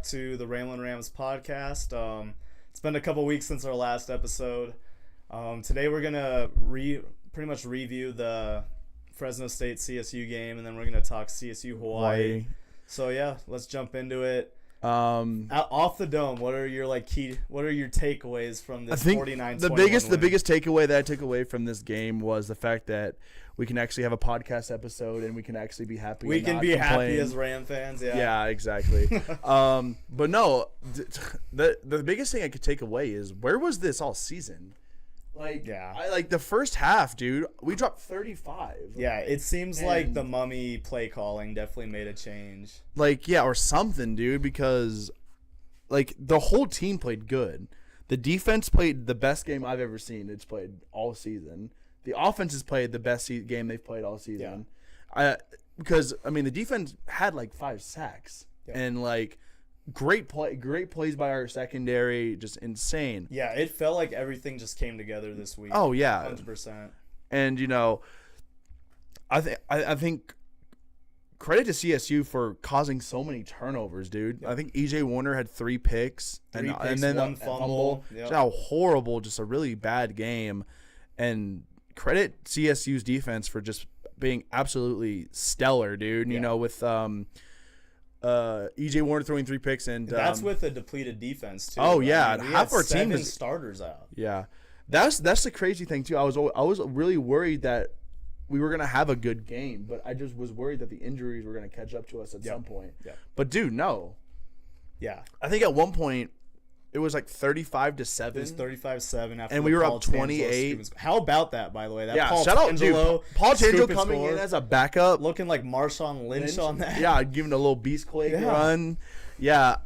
to the Rambin Rams podcast. It's been a couple weeks since our last episode. Today we're gonna pretty much review the Fresno State CSU game, and then we're gonna talk CSU Hawaii. So yeah, let's jump into it. Off the dome, what are your takeaways from this 49-21 the biggest takeaway that I took away from this game was the fact that we can actually have a podcast episode and we can actually be happy. We can be happy as Ram fans. Yeah, exactly. But no, the biggest thing I could take away is, where was this all season? The first half, dude, we dropped 35. Yeah, it seems like the Mummy play calling definitely made a change. Or something, dude, because the whole team played good. The defense played the best game I've ever seen. It's played all season. The offense has played the best game they've played all season. Yeah. Because the defense had 5 sacks and great plays by our secondary, just insane. Yeah, it felt like everything just came together this week. Oh yeah, 100%. And I think credit to CSU for causing so many turnovers, dude. Yep. I think EJ Warner had 3 picks, and then one fumble. Yep. How horrible, just a really bad game. And credit CSU's defense for just being absolutely stellar, dude. Yeah. With EJ Warner throwing 3 picks, and that's with a depleted defense too. Oh yeah, half our team is starters out. Yeah, that's the crazy thing too. I was really worried that we were gonna have a good game, but I just was worried that the injuries were gonna catch up to us at some point. Yeah. But dude, no. Yeah. I think at one point it was 35-7. It was 35-7 after, and we were up 28. How about that, by the way? That shout out, dude. Paul Tangelo coming in as a backup, looking like Marshawn Lynch on that. Yeah, giving a little Beastquake run. Yeah,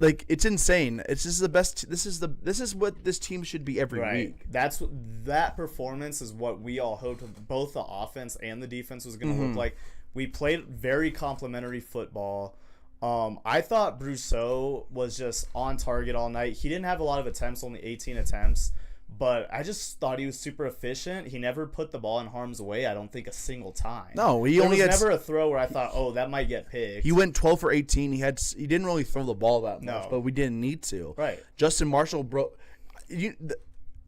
it's insane. It's just the best. This is what this team should be every week. That performance is what we all hoped both the offense and the defense was going to look like. We played very complimentary football. I thought Brousseau was just on target all night. He didn't have a lot of attempts, only 18 attempts, but I just thought he was super efficient. He never put the ball in harm's way, I don't think, a single time. No, there was never a throw where I thought, oh, that might get picked. He went 12 for 18. He didn't really throw the ball that much, but we didn't need to. Right. Justin Marshall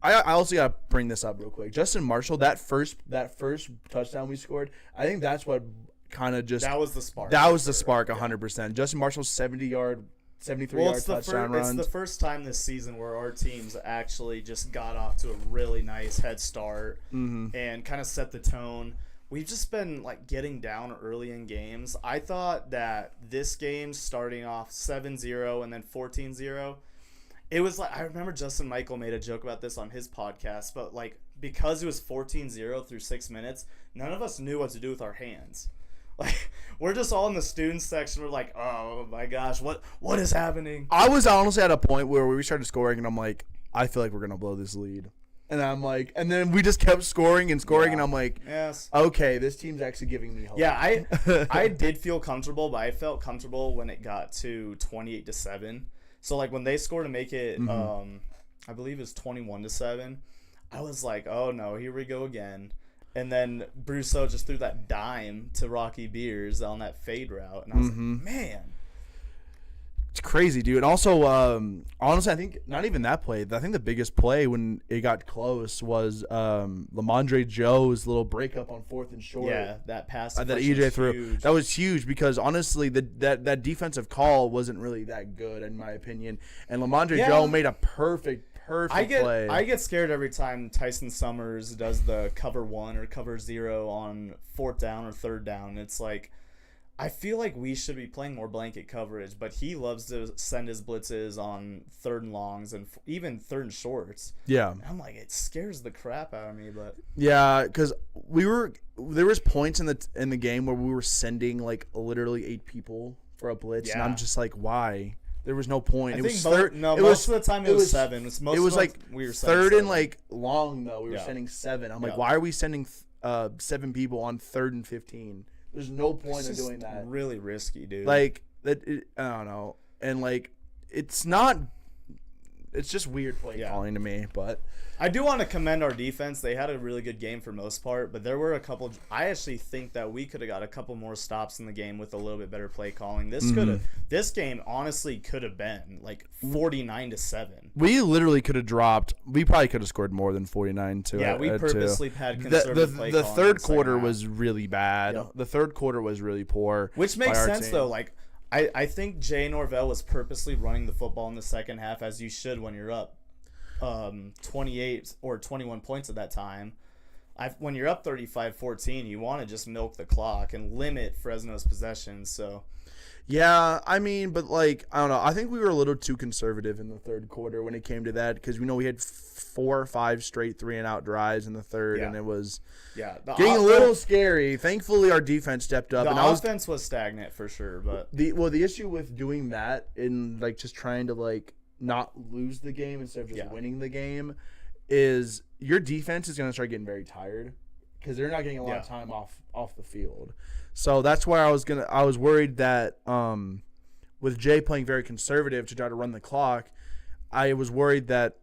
I also got to bring this up real quick. Justin Marshall, that first touchdown we scored, I think that's what kind of just... That was the spark. That was the spark, 100%. Justin Marshall's 73-yard touchdown runs. It's the first time this season where our teams actually just got off to a really nice head start and kind of set the tone. We've just been getting down early in games. I thought that this game starting off 7-0 and then 14-0, it was I remember Justin Michael made a joke about this on his podcast, but because it was 14-0 through 6 minutes, none of us knew what to do with our hands. We're just all in the students section. We're like, oh my gosh, what is happening? I was honestly at a point where we started scoring, and I'm like, I feel like we're gonna blow this lead. And I'm like, and then we just kept scoring, and I'm like, yes, okay, this team's actually giving me hope. Yeah, I did feel comfortable, but I felt comfortable when it got to 28-7. So when they scored to make it, I believe it was 21-7. I was like, oh no, here we go again. And then Brousseau just threw that dime to Rocky Beers on that fade route. And I was like, man. It's crazy, dude. And also, honestly, I think not even that play. I think the biggest play when it got close was Lamondre Joe's little breakup on 4th and short. Yeah, that pass that EJ threw. Huge. That was huge because, honestly, that defensive call wasn't really that good, in my opinion. And Lamondre Joe made a perfect play. I get scared every time Tyson Summers does the cover 1 or cover 0 on 4th down or 3rd down. It's I feel like we should be playing more blanket coverage, but he loves to send his blitzes on 3rd and longs and even 3rd and shorts. Yeah. And I'm like, it scares the crap out of me, but yeah, because there was points in the game where we were sending literally 8 people for a blitz, and I'm just like, why? There was no point. Most of the time it was 7. We were 3rd and long though. We were sending 7. I'm like, why are we sending 7 people on 3rd and 15? There's no point in doing that. Really risky, dude. I don't know. And it's not it's just weird play calling to me. But I do want to commend our defense. They had a really good game for most part, but there were a couple. I actually think that we could have got a couple more stops in the game with a little bit better play calling. This game honestly could have been like 49-7. We literally could have dropped. We probably could have scored more than 49 too. Yeah, we purposely had conservative play calling. The third quarter was really bad. Yep. The third quarter was really poor. Which makes sense though. Like I think Jay Norvell was purposely running the football in the second half, as you should when you're up 28 or 21 points at that time. When you're up 35-14, you want to just milk the clock and limit Fresno's possessions. So, yeah, I mean, but like I don't know. I think we were a little too conservative in the third quarter when it came to that because we had 4 or 5 straight 3-and-out drives in the third, and it was getting a little scary. Thankfully, our defense stepped up. The offense was stagnant for sure, but the issue with doing that and like just trying to like not lose the game instead of just winning the game is your defense is going to start getting very tired because they're not getting a lot of time off the field. So that's why I was worried that with Jay playing very conservative to try to run the clock, I was worried that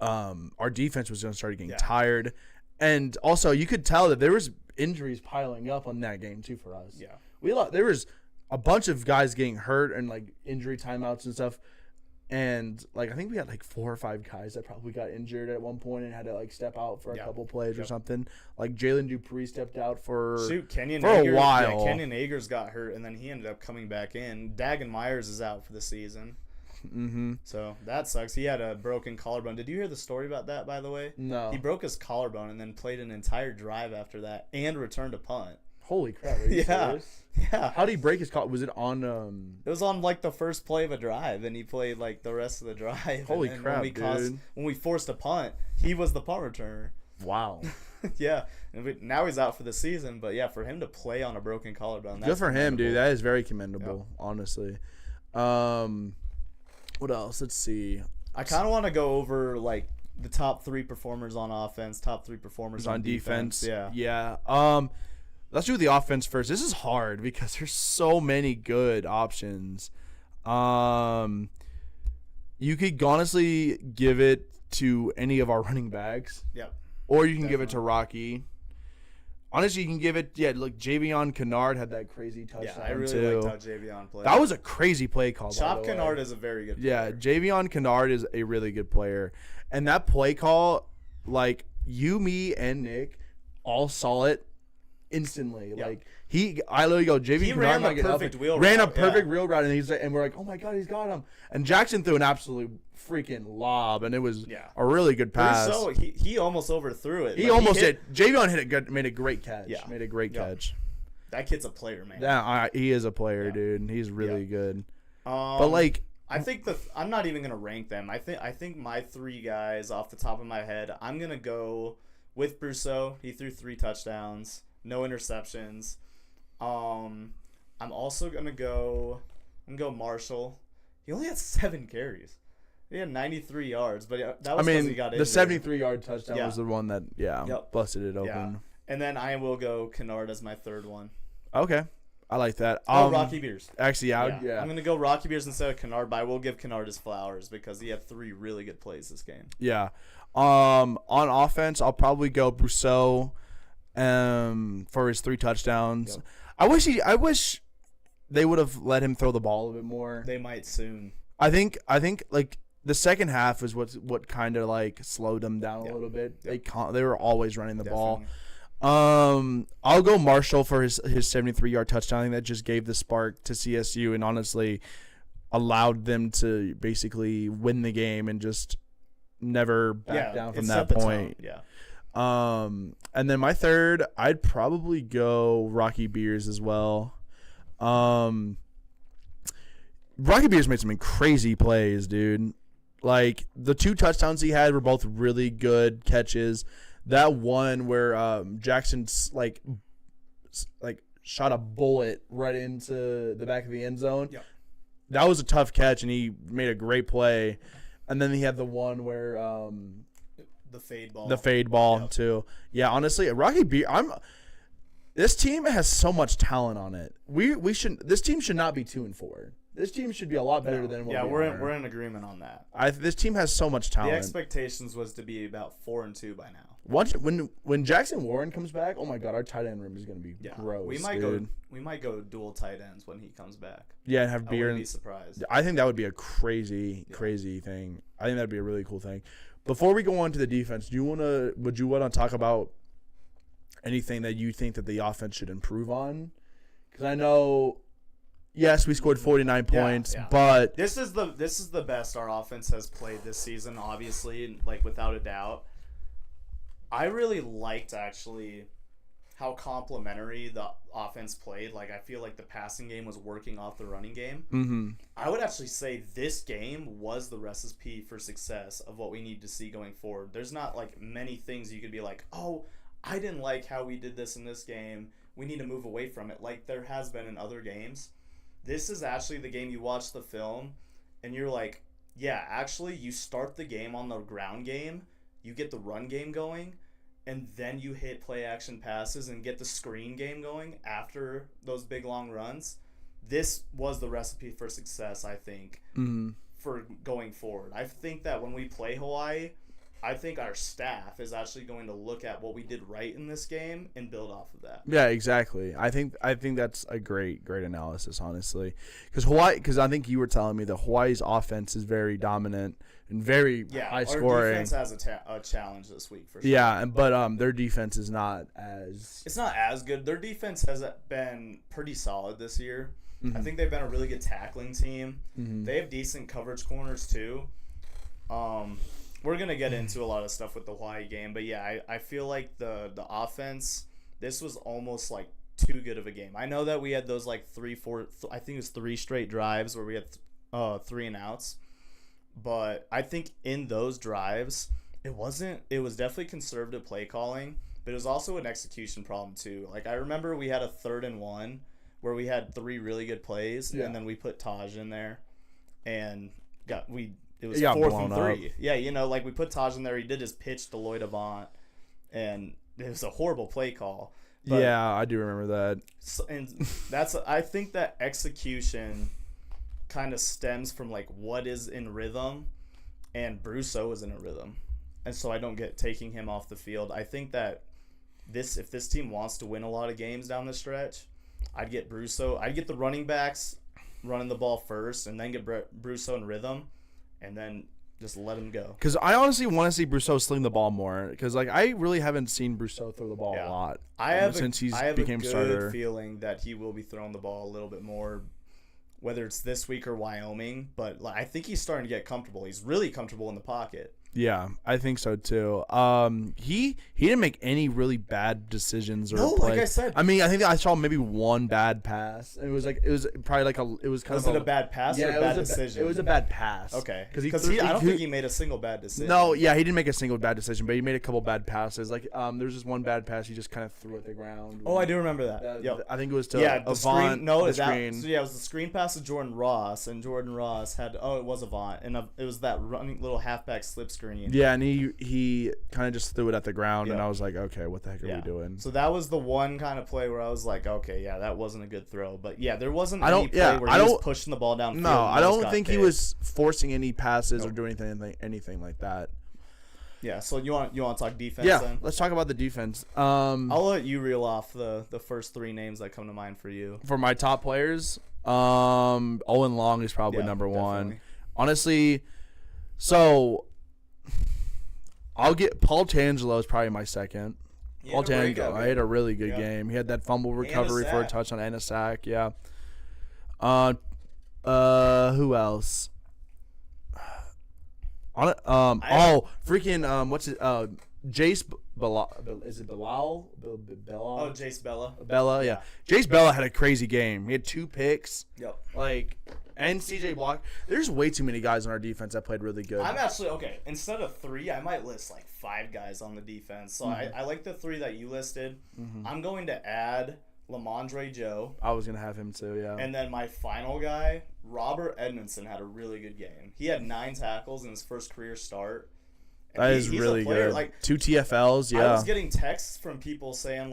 our defense was going to start getting tired. And also you could tell that there was injuries piling up on that game too for us. Yeah. There was a bunch of guys getting hurt and like injury timeouts and stuff. And like I think we had like 4 or 5 guys that probably got injured at one point and had to like step out for a couple plays or something. Like Jalen Dupree stepped out for a while. Yeah, Kenyon Agers got hurt and then he ended up coming back in. Dagan Myers is out for the season. Mm-hmm. So that sucks. He had a broken collarbone. Did you hear the story about that, by the way? No. He broke his collarbone and then played an entire drive after that and returned a punt. Holy crap! Are you serious? Yeah. How did he break his collarbone? Was it on? It was on like the first play of a drive, and he played like the rest of the drive. Holy crap, dude! When we forced a punt, he was the punt returner. Wow. Yeah. Now he's out for the season, but yeah, for him to play on a broken collarbone, that's good for him, dude. That is very commendable, honestly. What else? Let's see. I kind of want to go over like the top 3 performers on offense, top 3 performers on defense. Yeah. Let's do the offense first. This is hard because there's so many good options. You could honestly give it to any of our running backs. Yep. Or you can give it to Rocky. Honestly, you can give it. Yeah, look, Javion Kennard had that crazy touchdown. Yeah, I really liked how Javion played. That was a crazy play call. Chop Kennard is a very good player. Yeah, Javion Kennard is a really good player, and that play call, like you, me, and Nick, all saw it instantly. Yep. Like I literally go, Javion Kennard ran a perfect wheel route. Ran a perfect wheel route, and we're like, oh my god, he's got him. And Jackson threw an absolute freaking lob, and it was a really good pass. So he almost overthrew it. He almost hit. Javion hit it good. Made a great catch. Yeah. Made a great catch. That kid's a player, man. Yeah, he is a player, dude. He's really good. But like, I think I'm not even gonna rank them. I think my 3 guys off the top of my head, I'm gonna go with Brousseau. He threw 3 touchdowns, no interceptions. I'm also gonna go Marshall. He only had 7 carries. He had 93 yards, but that was because he got injured. The 73-yard touchdown was the one that busted it open. Yeah. And then I will go Kennard as my 3rd one. Okay, I like that. Rocky Beers. Actually, I'm gonna go Rocky Beers instead of Kennard, but I will give Kennard his flowers because he had 3 really good plays this game. Yeah. On offense, I'll probably go Brousseau, for his 3 touchdowns. Yep. I wish they would have let him throw the ball a bit more. They might soon. I think like the second half is what kind of like slowed them down a little bit. Yep. They were always running the ball. I'll go Marshall for his 73-yard touchdown. I think that just gave the spark to CSU and honestly allowed them to basically win the game and just never back down from that point. Yeah. And then my 3rd, I'd probably go Rocky Beers as well. Rocky Beers made some crazy plays, dude. Like the 2 touchdowns he had were both really good catches. That one where Jackson like shot a bullet right into the back of the end zone. Yep. That was a tough catch, and he made a great play. And then he had the one where the fade ball. The fade ball too. Yeah, honestly, Rocky Beer. This team has so much talent on it. This team should not be 2-4. This team should be a lot better than what yeah, we we're are. we're in agreement on that. This team has so much talent. The expectations was to be about 4-2 by now. When Jackson Warren comes back, oh my God, our tight end room is gonna be gross. We might go dual tight ends when he comes back. Yeah, and have beer. I wouldn't be surprised. I think that would be a crazy thing. I think that'd be a really cool thing. Before we go on to the defense, would you wanna talk about anything that you think that the offense should improve on? Because I know. Yes, we scored 49 points, but this is the best our offense has played this season, obviously, like without a doubt. I really liked actually how complementary the offense played. Like I feel like the passing game was working off the running game. Mm-hmm. I would actually say this game was the recipe for success of what we need to see going forward. There's not like many things you could be like, oh, I didn't like how we did this in this game. We need to move away from it, like there has been in other games. This is actually the game you watch the film and you're like, yeah, actually you start the game on the ground game, you get the run game going, and then you hit play action passes and get the screen game going after those big long runs. This was the recipe for success, I think, for going forward. I think that when we play Hawaii, I think our staff is actually going to look at what we did right in this game and build off of that. Yeah, exactly. I think that's a great analysis, honestly. Because I think you were telling me that Hawaii's offense is very dominant and very high scoring. Our defense has a challenge this week for sure. Yeah, but their defense is not as. It's not as good. Their defense has been pretty solid this year. I think they've been a really good tackling team. They have decent coverage corners too. We're going to get into a lot of stuff with the Hawaii game, but yeah, I feel like the offense, this was almost like too good of a game. I know that we had those like 3 straight drives where we had 3 and outs, but I think in those drives, it was definitely conservative play calling, but it was also an execution problem too. Like I remember we had a 3rd and 1 where we had 3 really good plays, and then we put Taj in there, and it was 4th and 3. Up. Yeah, like we put Taj in there. He did his pitch to Lloyd Avant, and it was a horrible play call. But, yeah, I do remember that. And I think that execution kind of stems from like what is in rhythm, and Brousseau is in a rhythm, and so I don't get taking him off the field. I think that if this team wants to win a lot of games down the stretch, I'd get Brousseau. I'd get the running backs running the ball first, and then get Brousseau in rhythm. And then just let him go. Because I honestly want to see Brousseau sling the ball more. Because I really haven't seen Brousseau throw the ball a lot. Since he's became starter. I have a good feeling that he will be throwing the ball a little bit more, whether it's this week or Wyoming. But I think he's starting to get comfortable. He's really comfortable in the pocket. Yeah, I think so too. He didn't make any really bad decisions or like I said. I mean, I think I saw maybe one bad pass. It was probably like Was it a bad pass or a bad decision? It was a bad pass. Okay, because I don't think he made a single bad decision. No, yeah, he didn't make a single bad decision, but he made a couple bad passes. Like there was just one bad pass he just kind of threw at the ground. Oh, I do remember that. Yep. I think it was to the screen. No, the screen. So it was the screen pass to Jordan Ross, and Jordan Ross had it was Avant, and it was that running little halfback slip screen. Yeah, and he kind of just threw it at the ground, and I was like, okay, what the heck are we doing? So that was the one kind of play where I was like, okay, yeah, that wasn't a good throw. But yeah, there wasn't any play where he was pushing the ball downfield. No, I don't think he was forcing any passes or doing anything like that. Yeah, so you want to talk defense then? Yeah, let's talk about the defense. I'll let you reel off the first 3 names that come to mind for you. For my top players, Owen Long is probably number 1. Definitely. Honestly, so I'll get Paul Tangelo is probably my second. Paul Tangelo, I had a really good game. He had that fumble recovery for a touchdown and a sack. Yeah. Who else? What's it? Jace Bella. Is it Bilal? Bella? Oh, Jace Bella. Bella, yeah. Jace Bella had a crazy game. He had 2 picks. Yep. And CJ Block. There's way too many guys on our defense that played really good. I'm actually, okay, instead of 3, I might list 5 guys on the defense. So I like the 3 that you listed. I'm going to add Lamondre Joe. I was going to have him too, yeah. And then my final guy, Robert Edmondson, had a really good game. He had 9 tackles in his first career start. And that is really good. 2 TFLs, yeah. I was getting texts from people saying,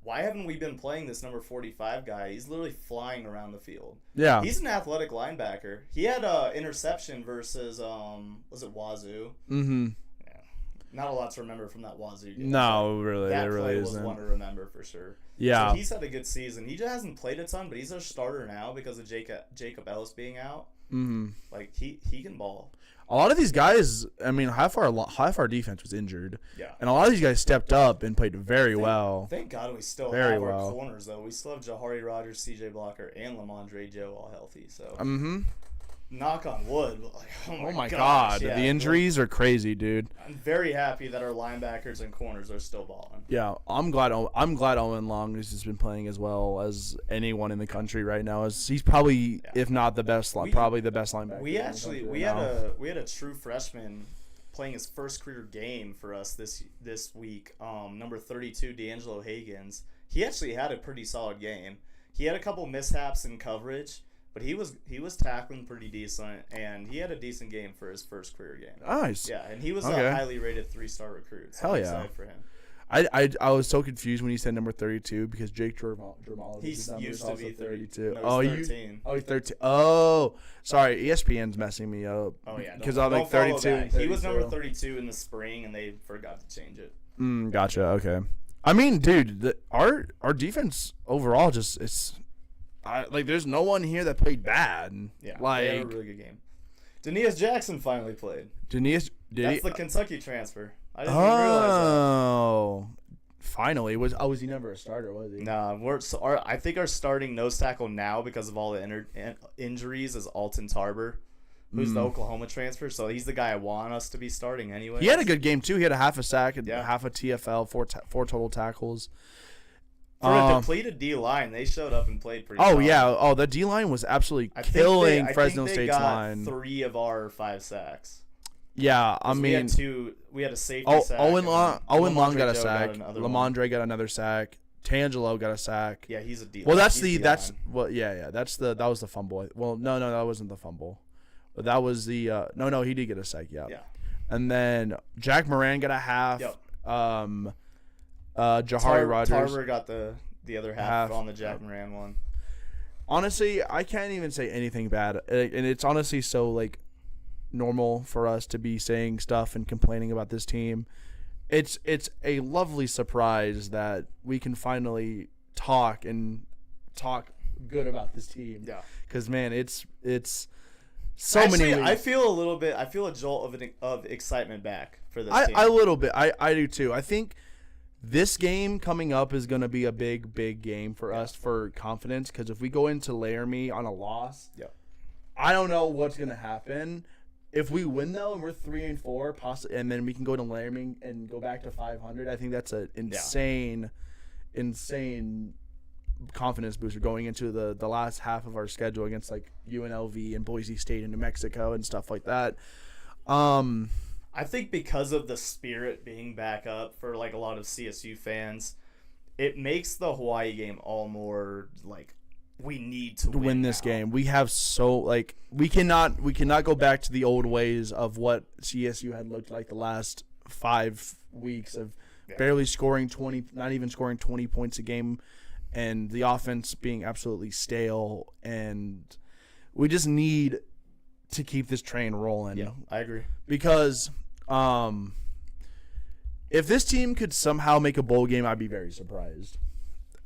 why haven't we been playing this number 45 guy? He's literally flying around the field. Yeah. He's an athletic linebacker. He had an interception versus, was it Wazoo? Mm-hmm. Yeah. Not a lot to remember from that Wazoo game. No, really. That there really play was isn't. one to remember for sure. Yeah. So he's had a good season. He just hasn't played a ton, but he's our starter now because of Jacob Ellis being out. Mm-hmm. Like, he can ball. A lot of these guys, I mean, half our defense was injured. Yeah. And a lot of these guys stepped up and played very well. Thank God we still Very have well. our corners, though. We still have Jahari Rogers, CJ Blocker, and Lamondre Joe all healthy. So, Mm-hmm. knock on wood. But like, Oh my gosh, God. yeah, The injuries are crazy, dude. I'm very happy that our linebackers and corners are still balling. Yeah, I'm glad Owen Long has just been playing as well as anyone in the country right now. He's probably, if not the best, probably the best linebacker. We actually we had a true freshman playing his first career game for us this week. Number 32, D'Angelo Higgins. He actually had a pretty solid game. He had a couple mishaps in coverage, but he was tackling pretty decent, and he had a decent game for his first career game. Nice. Yeah, and he was Okay. a highly rated 3-star recruit. So Hell I'm yeah. excited for him. I was so confused when he said number 32 because Jake Germalovich He's used to be 32. No, he's 13. He's 13. Oh, sorry. ESPN's messing me up. Oh yeah, because don't- I'm like don't follow 32. that. He was number 32 in the spring, and they forgot to change it. Gotcha. Okay. I mean, dude, our defense overall there's no one here that played bad. Yeah, like they had a really good game. Denias Jackson finally played. That's That's the Kentucky transfer. I didn't even realize Oh, finally was he never a starter? Was he? that. Nah, I think our starting nose tackle now because of all the injuries is Alton Tarber, who's the Oklahoma transfer. So he's the guy I want us to be starting anyway. He had a good game too. He had a half a sack, and Yeah. half a TFL, four total tackles. For a depleted D line, they showed up and played pretty. Oh solid. yeah. Oh, the D line was absolutely I think killing I Fresno think they State's got line. 3 of our 5 sacks. Yeah, I 'Cause mean, we had a safety sack. Owen and Long Lamondre got a Joe sack. another one. Lamondre got another sack. Tangelo got a sack. Yeah, he's a D. Well, that's he's that was the fumble. Well, no, that wasn't the fumble. But that was the no, he did get a sack. Yeah. Yeah. And then Jack Moran got a half. Yep. Jahari Rogers. Tarver got the other half on the Jack Moran one. Honestly, I can't even say anything bad, and it's honestly so like normal for us to be saying stuff and complaining about this team. It's a lovely surprise that we can finally talk good about this team. Yeah. Because man, it's so Actually, many. I feel a jolt of excitement back for this team. A little bit. I do too. I think this game coming up is going to be a big game for us for confidence. Because if we go into Laramie on a loss, I don't know what's going to happen. If we win though, and we're 3-4, possibly, and then we can go to Laramie and go back to 500, I think that's an insane confidence booster going into the last half of our schedule against like UNLV and Boise State and New Mexico and stuff like that. I think because of the spirit being back up for like a lot of CSU fans, it makes the Hawaii game all more like we need to win this now. game. We have we cannot go back to the old ways of what CSU had looked like the last 5 weeks of barely scoring 20, not even scoring 20 points a game, and the offense being absolutely stale. And we just need to keep this train rolling. Yeah, I agree. Because if this team could somehow make a bowl game, I'd be very surprised.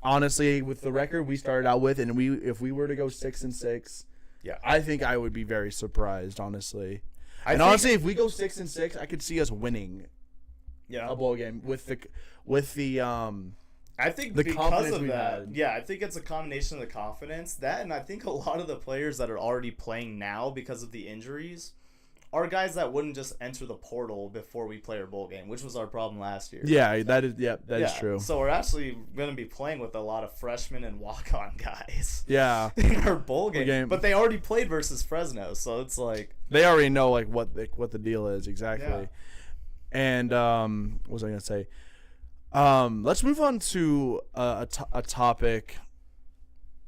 Honestly, with the record we started out with, and if we were to go 6-6, I think I would be very surprised. Honestly, honestly, if we go 6-6, I could see us winning a bowl game with the I think the because confidence of we've that, had. I think it's a combination of the confidence that, and I think a lot of the players that are already playing now because of the injuries are guys that wouldn't just enter the portal before we play our bowl game, which was our problem last year. Yeah, that is true. So we're actually going to be playing with a lot of freshmen and walk-on guys. Yeah, in our bowl game, but they already played versus Fresno, so it's like they already know like what the deal is exactly. Yeah. And what was I gonna say? Let's move on to a topic.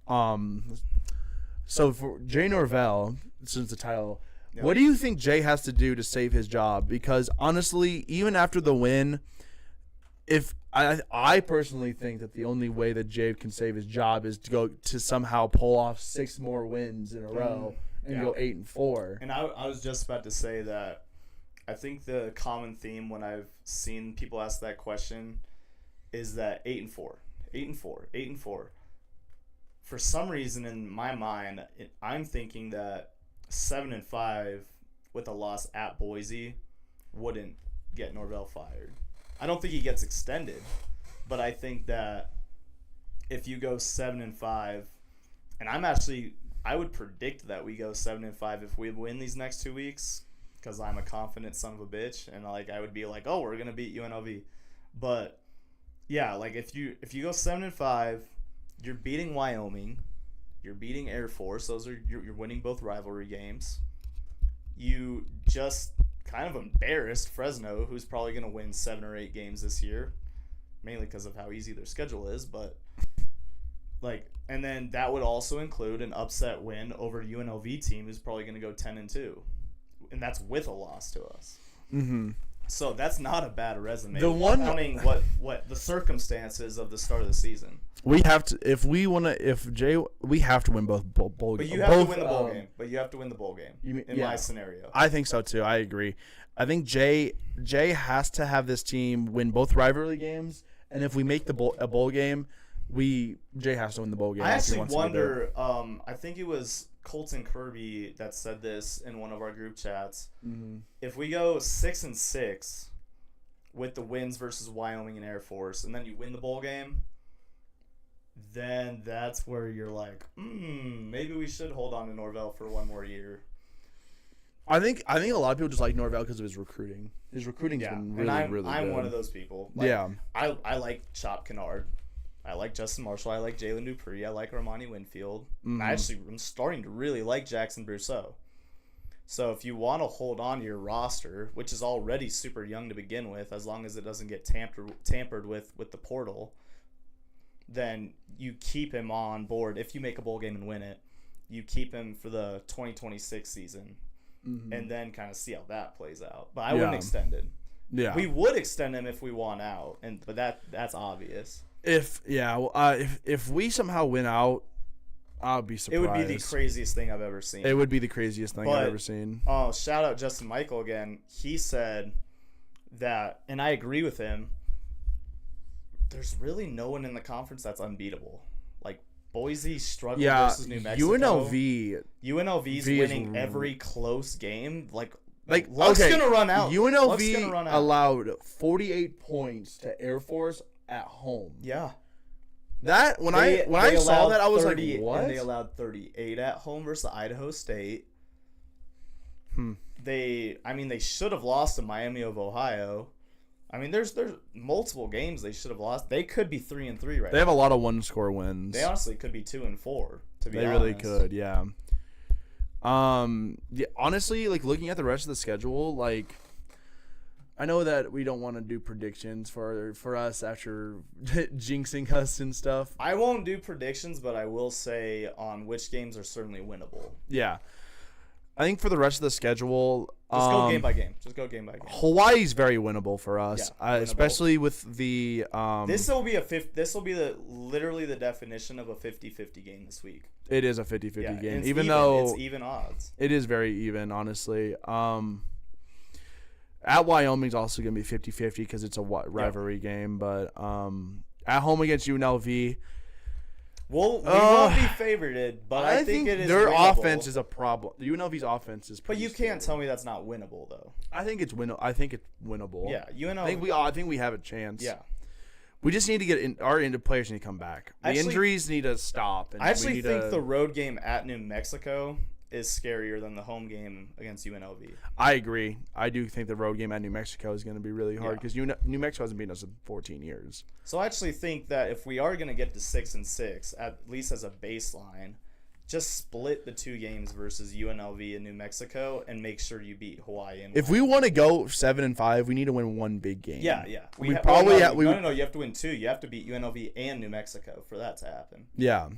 So for Jay Norvell, since the title, what do you think Jay has to do to save his job? Because honestly, even after the win, if I personally think that the only way that Jade can save his job is to go to somehow pull off 6 more wins in a row and go 8-4. And I was just about to say that I think the common theme when I've seen people ask that question is that 8-4, 8-4, 8-4. For some reason in my mind, I'm thinking that 7-5 with a loss at Boise wouldn't get Norvell fired. I don't think he gets extended, but I think that if you go 7-5, and I would predict that we go 7-5 if we win these next 2 weeks, because I'm a confident son of a bitch, and I would be like, oh, we're gonna beat UNLV, but yeah, if you go 7-5, you're beating Wyoming, you're beating Air Force. You're winning both rivalry games. You just kind of embarrassed Fresno, who's probably going to win 7 or 8 games this year, mainly because of how easy their schedule is. But and then that would also include an upset win over a UNLV team who's probably going to go 10-2, and that's with a loss to us. Mm-hmm. So that's not a bad resume. Counting what the circumstances of the start of the season. We have to we have to win both bowl games. But you have to win the bowl game. But you have to win the bowl game. My scenario. I think so too. I agree. I think Jay has to have this team win both rivalry games, and if we make a bowl game, Jay has to win the bowl game. I actually wonder. I think it was Colton Kirby that said this in one of our group chats. Mm-hmm. If we go 6-6 with the wins versus Wyoming and Air Force, and then you win the bowl game, then that's where you're like, maybe we should hold on to Norvell for one more year. I think a lot of people just like Norvell because of his recruiting. His recruiting's been really good. I'm one of those people. I like Chop Kennard. I like Justin Marshall. I like Jalen Dupree. I like Armani Winfield. Mm-hmm. I'm starting to really like Jackson Brousseau. So if you want to hold on to your roster, which is already super young to begin with, as long as it doesn't get tampered with the portal, then you keep him on board. If you make a bowl game and win it, you keep him for the 2026 season, and then kind of see how that plays out. But I wouldn't extend it. Yeah, we would extend him if we won out, but that's obvious. If we somehow win out, I'll be surprised. It would be the craziest thing I've ever seen. It would be the craziest thing I've ever seen. Oh, shout out Justin Michael again. He said that, and I agree with him, there's really no one in the conference that's unbeatable. Boise struggled versus New Mexico. UNLV's winning every close game. Luck's gonna run out. UNLV allowed 48 points to Air Force at home. Yeah. That when I saw that, I was like, what? And they allowed 38 at home versus Idaho State. They should have lost to Miami of Ohio. There's multiple games they should have lost. They could be 3-3 right now. They have a lot of one-score wins. They honestly could be 2-4. To be honest, they really could. Yeah. Honestly, looking at the rest of the schedule, I know that we don't want to do predictions for us after jinxing us and stuff. I won't do predictions, but I will say on which games are certainly winnable. Yeah. I think for the rest of the schedule, just go game by game. Hawaii's very winnable for us, winnable. Especially with the. This will be literally the definition of a 50-50 game this week. It is a 50-50 game, even though it's even odds. It is very even, honestly. At Wyoming's also going to be 50-50 because it's a rivalry game, but at home against UNLV. Well, we won't be favored, but I think it is their winnable. offense is a problem. The UNLV's offense is pretty But you can't tell me that's not winnable, though. I think it's winnable. Yeah, UNLV. I think we have a chance. Yeah. We just need to get our players need to come back. The injuries need to stop. And I actually think the road game at New Mexico is scarier than the home game against UNLV. I agree. I do think the road game at New Mexico is going to be really hard because New Mexico hasn't beaten us in 14 years. So I actually think that if we are going to get to 6-6, at least as a baseline, just split the 2 games versus UNLV and New Mexico and make sure you beat Hawaii. If we want to go 7-5, we need to win 1 big game. Yeah. You have to win 2. You have to beat UNLV and New Mexico for that to happen. Yeah.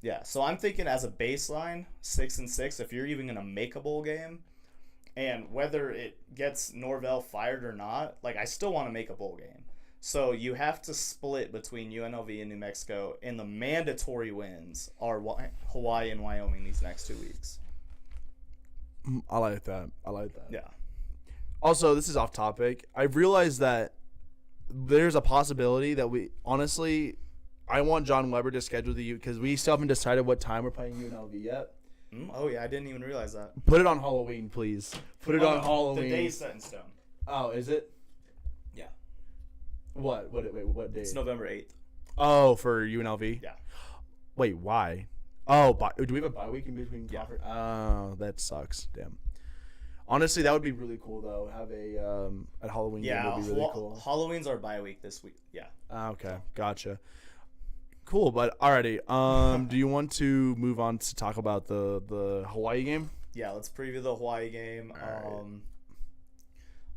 Yeah, so I'm thinking as a baseline, 6-6, if you're even going to make a bowl game, and whether it gets Norvell fired or not, I still want to make a bowl game. So you have to split between UNLV and New Mexico, and the mandatory wins are Hawaii and Wyoming these next 2 weeks. I like that. Yeah. Also, this is off topic. I realized that there's a possibility that I want John Weber to schedule the because we still haven't decided what time we're playing UNLV yet. Oh yeah, I didn't even realize that. Put it on Halloween, please. Put it on Halloween. The day's set in stone. Oh, is it? Yeah. What? What day? It's November 8th. Oh, for UNLV? Yeah. Wait, why? Oh, do we have a bye week in between? Yeah. Oh, that sucks. Damn. Honestly, that would be really cool though. Have a Halloween game would be really cool. Halloween's our bye week this week. Yeah. Okay, gotcha. Cool, but alrighty. Do you want to move on to talk about the Hawaii game? Yeah, let's preview the Hawaii game. Right.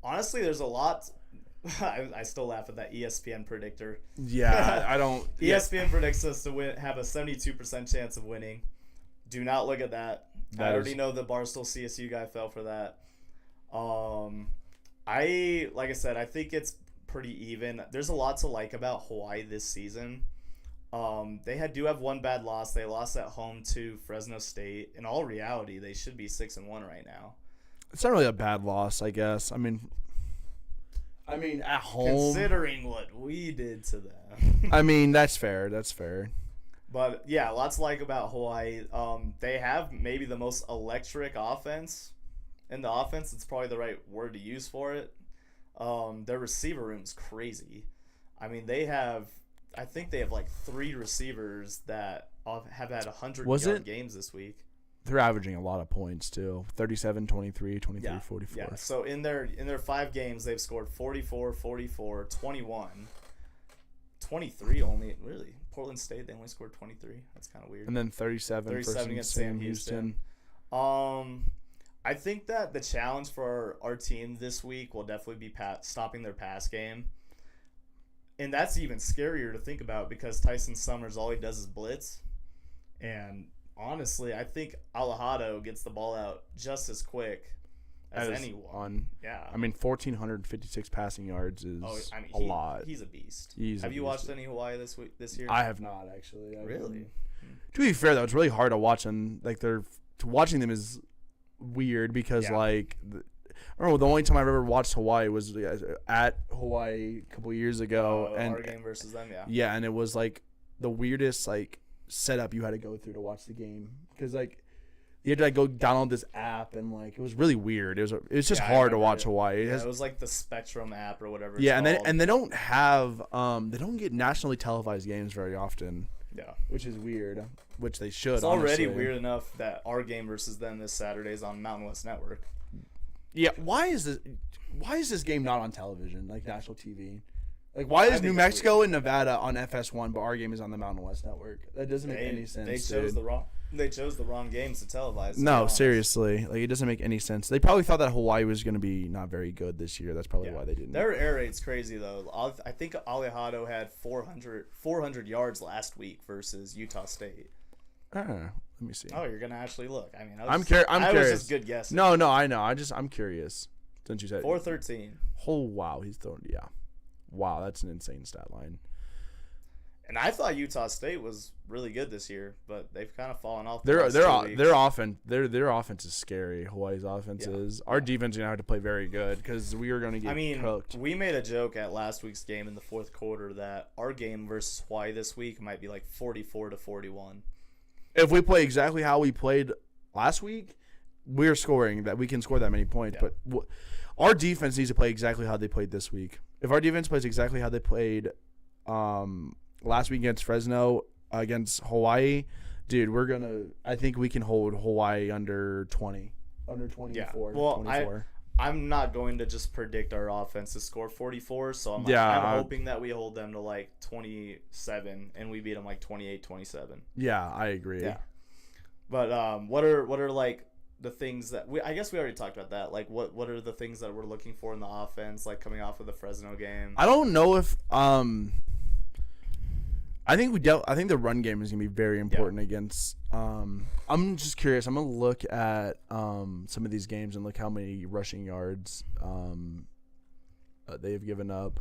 Honestly, there's a lot. I still laugh at that ESPN predictor. Yeah, I don't. ESPN predicts us to have a 72% chance of winning. Do not look at that. I already know the Barstool CSU guy fell for that. Like I said, I think it's pretty even. There's a lot to like about Hawaii this season. They do have one bad loss. They lost at home to Fresno State. In all reality, they should be 6-1 right now. It's not really a bad loss, I guess. I mean, at home. Considering what we did to them. I mean, that's fair. That's fair. But yeah, lots to like about Hawaii. They have maybe the most electric offense. In the offense, it's probably the right word to use for it. Their receiver room's crazy. I mean, I think they have like 3 receivers that have had 100-yard games this week. They're averaging a lot of points too. 37, 23, 23, yeah, 44. Yeah. So in their 5 games, they've scored 44, 44, 21, 23 only. Really, Portland State, they only scored 23. That's kind of weird. And then 37 against Sam Houston. I think that the challenge for our team this week will definitely be stopping their pass game. And that's even scarier to think about because Tyson Summers, all he does is blitz. And honestly, I think Alejado gets the ball out just as quick as anyone. Yeah. I mean, 1,456 passing yards is a lot. He's a beast. Have you watched any Hawaii this year? I have not, actually. Really? To be fair, though, it's really hard to watch them. Like, watching them is weird because, I remember the only time I ever watched Hawaii was at Hawaii a couple years ago. And our game versus them, yeah. Yeah, and it was, like, the weirdest, like, setup you had to go through to watch the game. Because, like, you had to, like, go download this app, and, like, it was really weird. It was just hard to watch Hawaii. It was, like, the Spectrum app or whatever it's called. And they don't have they don't get nationally televised games very often. Yeah. Which is weird. Which they should, It's already weird enough that our game versus them this Saturday is on Mountain West Network. Yeah, why is this game not on television, like national TV? Like, why is New Mexico and Nevada on FS1, but our game is on the Mountain West Network? That doesn't make any sense. They chose the wrong games to televise. No, seriously, like it doesn't make any sense. They probably thought that Hawaii was going to be not very good this year. That's probably why they didn't. Their air raid's crazy though. I think Alejado had 400 yards last week versus Utah State. Let me see. Oh, you're gonna actually look. I mean, I'm curious. I was just good guessing. No, I know. I'm curious. Since you said 413. Oh wow, he's throwing. Yeah, wow, that's an insane stat line. And I thought Utah State was really good this year, but they've kind of fallen off. Their offense is scary. Hawaii's offense is. Our defense is gonna have to play very good because we are gonna get cooked. We made a joke at last week's game in the fourth quarter that our game versus Hawaii this week might be like 44-41. If we play exactly how we played last week, we're scoring that. We can score that many points. Yeah. But our defense needs to play exactly how they played this week. If our defense plays exactly how they played last week against Fresno, against Hawaii, dude, I think we can hold Hawaii under 20, under 24. Yeah. Well, 24. I'm not going to just predict our offense to score 44, so I'm hoping that we hold them to like 27 and we beat them like 28-27. Yeah, I agree. Yeah. But what are like the things that I guess we already talked about that. Like what are the things that we're looking for in the offense, like coming off of the Fresno game? I don't know if I think the run game is gonna be very important against. I'm just curious. I'm gonna look at some of these games and look how many rushing yards they have given up.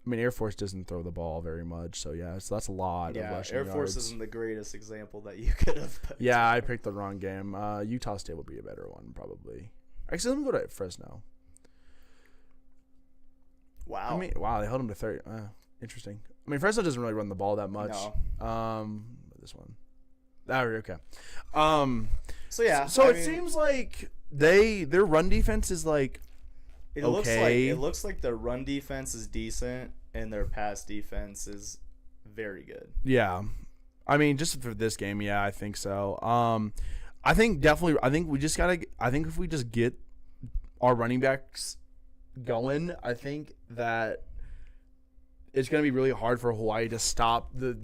I mean, Air Force doesn't throw the ball very much, so so that's a lot of rushing Air Force yards. isn't the greatest example that you could have put. Yeah, I picked the wrong game. Utah State would be a better one, probably. Actually, let me go to Fresno. Wow. I mean, wow, they held him to 30. Interesting. I mean, Fresno doesn't really run the ball that much. No. This one. Okay. So yeah. So it seems like their run defense is like okay. It looks like their run defense is decent and their pass defense is very good. Yeah. I mean, just for this game, yeah, I think so. I think we just gotta. I think if we just get our running backs going, I think that it's gonna be really hard for Hawaii to stop the.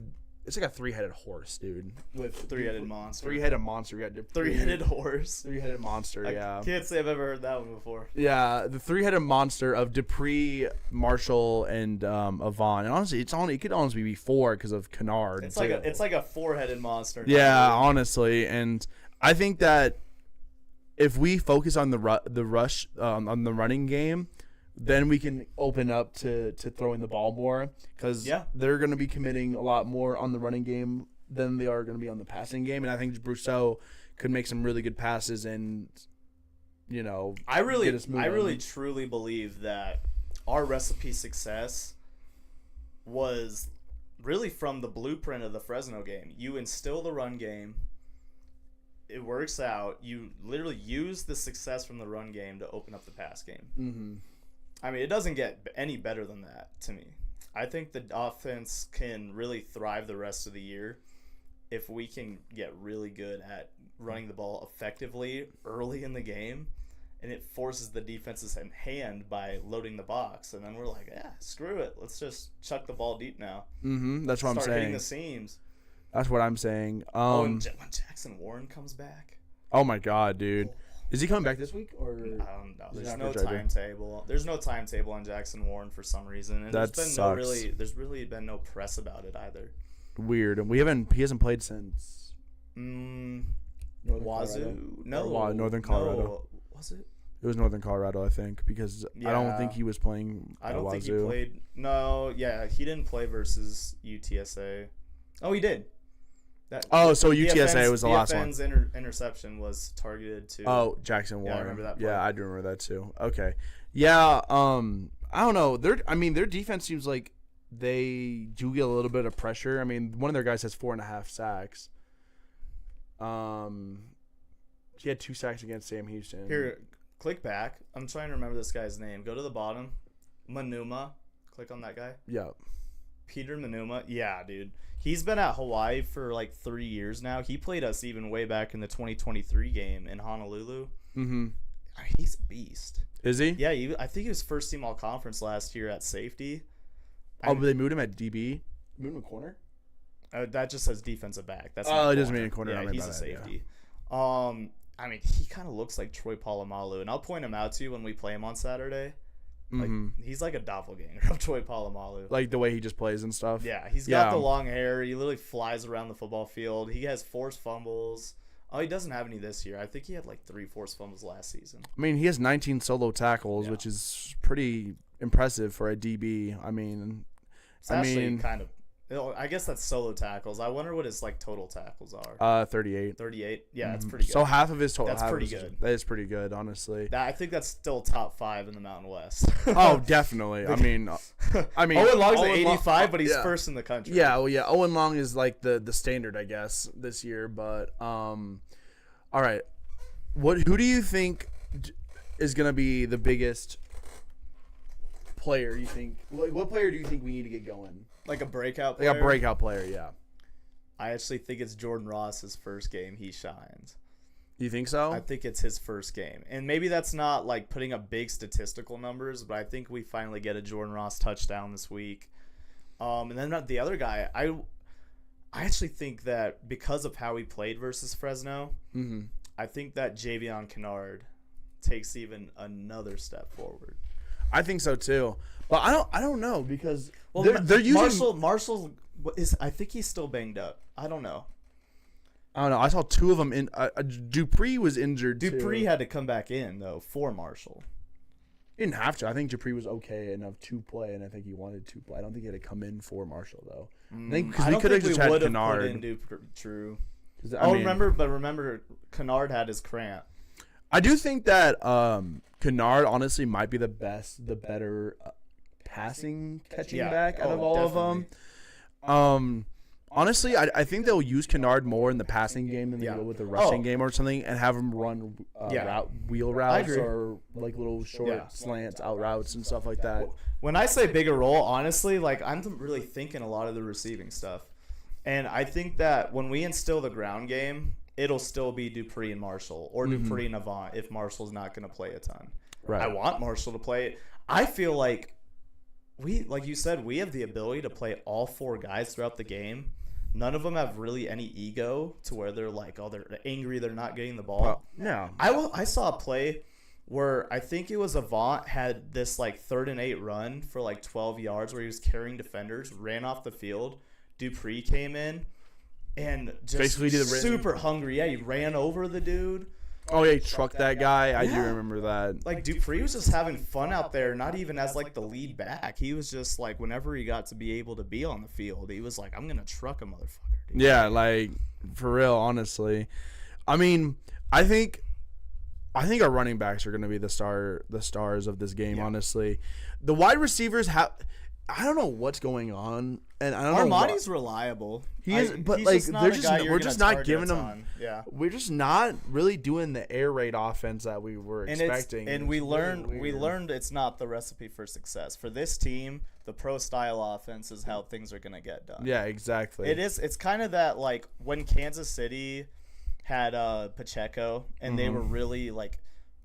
It's like a three-headed horse, dude. With three-headed monster. Three-headed monster. You got three-headed horse. Three-headed monster. Yeah. I can't say I've ever heard that one before. Yeah, the three-headed monster of Dupree, Marshall, and Avon. And honestly, it could honestly be four because of Kennard. It's like a four-headed monster. Yeah, honestly, and I think that if we focus on the rush on the running game, then we can open up to throwing the ball more because they're going to be committing a lot more on the running game than they are going to be on the passing game. And I think Brousseau could make some really good passes and, I really truly believe that our recipe success was really from the blueprint of the Fresno game. You instill the run game. It works out. You literally use the success from the run game to open up the pass game. Mm-hmm. I mean, it doesn't get any better than that to me. I think the offense can really thrive the rest of the year if we can get really good at running the ball effectively early in the game, and it forces the defense's hand by loading the box. And then we're like, screw it. Let's just chuck the ball deep now. Mm-hmm. That's what I'm saying. Start hitting the seams. That's what I'm saying. When Jackson Warren comes back. Oh, my God, dude. Is he coming back this week or? I don't know. There's no timetable. There's no timetable on Jackson Warren for some reason, and there's really been no press about it either. Weird, and he hasn't played since. Wazoo? Northern Colorado. No. Was it? It was Northern Colorado, I think, because I don't think he was playing. I don't think he played. No, he didn't play versus UTSA. Oh, he did. So UTSA was the last one. BFN's interception was targeted to. Oh, Jackson Warren. Yeah, I remember that play. Yeah, I do remember that too. Okay. Yeah. I don't know. Their defense seems like they do get a little bit of pressure. I mean, one of their guys has 4.5 sacks. He had 2 sacks against Sam Houston. Here, click back. I'm trying to remember this guy's name. Go to the bottom. Manuma. Click on that guy. Yeah. Peter Manuma. Yeah, dude. He's been at Hawaii for like 3 years now. He played us even way back in the 2023 game in Honolulu. Mm-hmm. I mean, he's a beast. Is he? Yeah, I think he was first team all conference last year at safety. But they moved him at DB? Moved him a corner? That just says defensive back. That's it doesn't mean a corner. Yeah, he's a safety. Yeah. I mean, he kind of looks like Troy Polamalu, and I'll point him out to you when we play him on Saturday. Like he's like a doppelganger of Troy Polamalu. Like the way he just plays and stuff. Yeah, he's got the long hair. He literally flies around the football field. He has forced fumbles. Oh, he doesn't have any this year. I think he had like 3 forced fumbles last season. I mean, he has 19 solo tackles, which is pretty impressive for a DB. I mean, kind of. I guess that's solo tackles. I wonder what his like total tackles are. 38. 38. Yeah, that's pretty good. So half of his total. That's pretty good. That is pretty good, honestly. I think that's still top 5 in the Mountain West. Oh, definitely. I mean, Owen Long's at 85, but he's first in the country. Yeah, well, yeah. Owen Long is like the standard, I guess, this year. But all right, who do you think is gonna be the biggest player? You think? What player do you think we need to get going? Like a breakout player? Like a breakout player, yeah. I actually think it's Jordan Ross's first game. He shines. You think so? I think it's his first game. And maybe that's not like putting up big statistical numbers, but I think we finally get a Jordan Ross touchdown this week. And then the other guy, I actually think that because of how he played versus Fresno, I think that Javion Kennard takes even another step forward. I think so too, but I don't know because they're using Marshall is. I think he's still banged up. I don't know. I saw 2 of them in. Dupree was injured. Dupree had to come back in though for Marshall. He didn't have to. I think Dupree was okay enough to play, and I think he wanted to play. I don't think he had to come in for Marshall though. I think because we could have just had Kennard. True. I mean, remember, Kennard had his cramp. I do think that Kennard honestly might be the better passing catching back out of all definitely. of them. Honestly, I think they'll use Kennard more in the passing game than they will with the rushing game or something, and have him run wheel routes or like little short slants, out routes, and stuff like that. When I say bigger role, honestly, like I'm really thinking a lot of the receiving stuff, and I think that when we instill the ground game, it'll still be Dupree and Marshall, or Dupree and Avant if Marshall's not going to play a ton. Right. I want Marshall to play. I feel like like you said, we have the ability to play all 4 guys throughout the game. None of them have really any ego to where they're like, oh, they're angry they're not getting the ball. Well, no. I saw a play where I think it was Avant had this like 3rd and 8 run for like 12 yards where he was carrying defenders, ran off the field. Dupree came in and just basically did super hungry. Yeah, he ran over the dude. Oh, yeah, he trucked that guy. I do remember that. Like, Dupree was just having fun out there, not even as, like, the lead back. He was just, like, whenever he got to be able to be on the field, he was like, I'm going to truck a motherfucker, dude. Yeah, like, for real, honestly. I mean, I think our running backs are going to be the stars of this game, honestly. The wide receivers have – I don't know what's going on, and I don't know. Armani's reliable. He is, but like we're just not giving him. Yeah, we're just not really doing the air raid offense that we were expecting. And we learned it's not the recipe for success for this team. The pro style offense is how things are gonna get done. Yeah, exactly. It is. It's kind of that like when Kansas City had Pacheco, and they were really like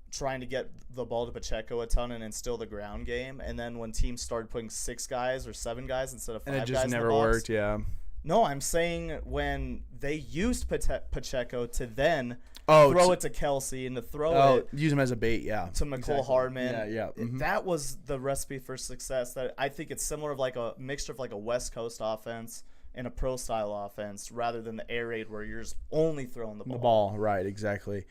trying to get the ball to Pacheco a ton and instill the ground game, and then when teams started putting 6 guys or 7 guys instead of 5 guys, and it just never worked. Yeah. No, I'm saying when they used Pacheco to then throw it to Kelsey and to throw it, use him as a bait, to McCole Hardman. Yeah. That was the recipe for success. That I think it's similar of like a mixture of like a West Coast offense and a pro style offense, rather than the air raid where you're just only throwing the ball. Right? Exactly.